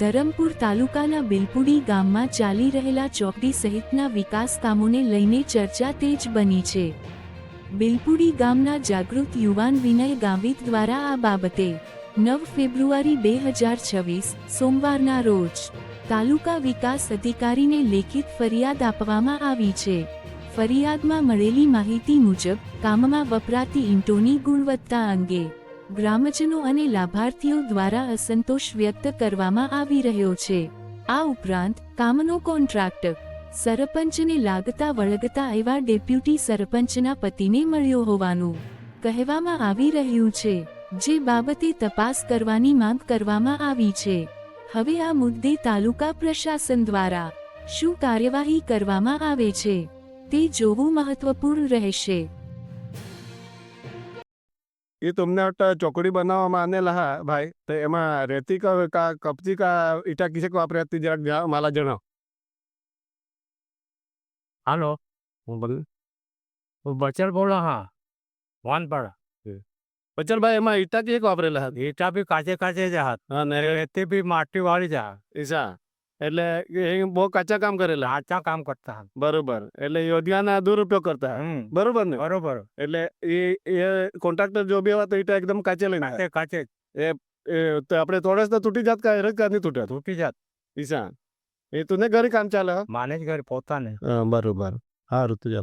ધરમપુર તાલુકાના બિલપુડી ગામમાં ચાલી રહેલા ચોકડી સહિતના વિકાસ કામોને લઈને ચર્ચા તેજ બની છે. બિલપુડી ગામના જાગૃત યુવાન વિનય ગાવિત દ્વારા આ બાબતે 9 ફેબ્રુઆરી 2026 સોમવારના રોજ તાલુકા વિકાસ અધિકારીને લેખિત ફરિયાદ આપવામાં આવી છે. ફરિયાદમાં મળેલી માહિતી મુજબ કામમાં વપરાતી ઈંટોની ગુણવત્તા અંગે ગ્રામજનો અને લાભાર્થીઓ દ્વારા અસંતોષ વ્યક્ત કરવામાં આવી રહ્યો છે. આ ઉપરાંત કામનો કોન્ટ્રાક્ટર સરપંચને લાગતા વળગતા એવા ડેપ્યુટી સરપંચના પતિને મળ્યો હોવાનું કહેવામાં આવી રહ્યું છે, જે બાબતે તપાસ કરવાની માંગ કરવામાં આવી છે. હવે આ મુદ્દે તાલુકા પ્રશાસન દ્વારા શું કાર્યવાહી કરવામાં આવે છે તે જોવું મહત્વપૂર્ણ રહેશે. ये तुमने चौकड़ी बनावा आनेला है भाई, तो एमा रेती का कपची का ईटा किसे को आप रेती जरा माला जनाव. हेलो, बोल वो बचल बोला हाँ वानपाड़ा बचल भाई एमा ईटा किसे को आप रेला है. ईटा भी काचे काचे जहात हाँ ने रेती भी माटी वाली जा ईसा એટલે એ બહુ કાચા કામ કરેલા. आचा काम करता है. બરોબર, એટલે યોજનાના દુરુપયોગ કરતા હે. બરોબર ને. बरोबर એટલે એ કોન્ટ્રાક્ટર જો બી તો ઈટા એકદમ કાચે લઈને काचे काचे તો આપણે થોડે તો તૂટી જાત કા રજ કા નહીં તૂટ્યા टूटी जात ઈસા એ તું ને ઘરે કામ ચાલે. माने घर पोता ने બરોબર, સારું તું ચાલ.